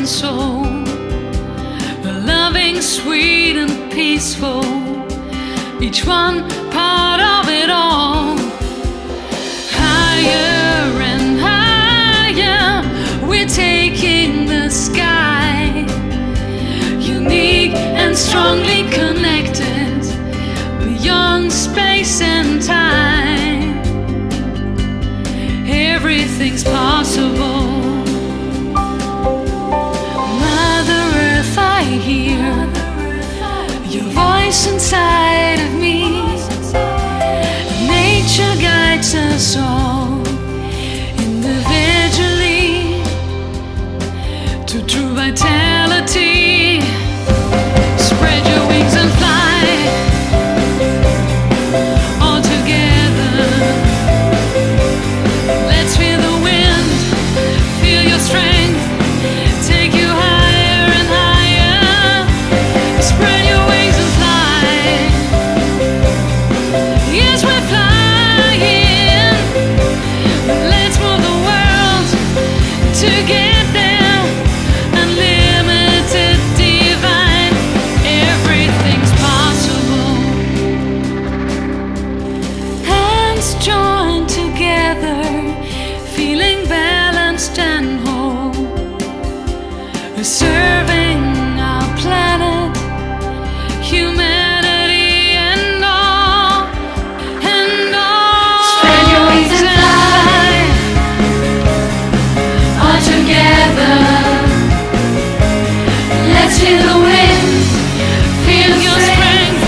soul, loving, sweet and peaceful, each one part of it all. Higher and higher, we're taking the sky, unique and strongly connected, beyond space and time. Everything's possible. Mother Earth, I hear your voice inside of me. Nature guides us all individually to true vitality. Spread your wings and fly all together. Let's feel the wind, feel your strength, take you higher and higher. Spread your wings and fly. Yes, we're flying. Let's move the world together. Unlimited, divine, everything's possible. Hands joined together, feeling balanced and whole, serving our planet, humanity and all, and all. Spread your wings and fly, all together. Let's feel the wind, feel your strength,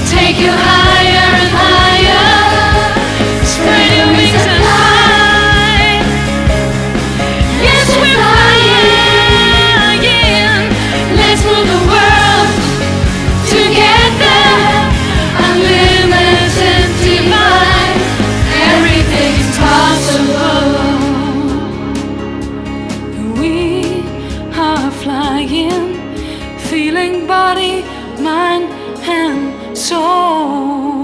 take you higher and higher. Spread your wings and fly. Yes, we're flying. Let's move the world together. Unlimited, divine, everything's possible. We are flying, feeling body, mind and soul.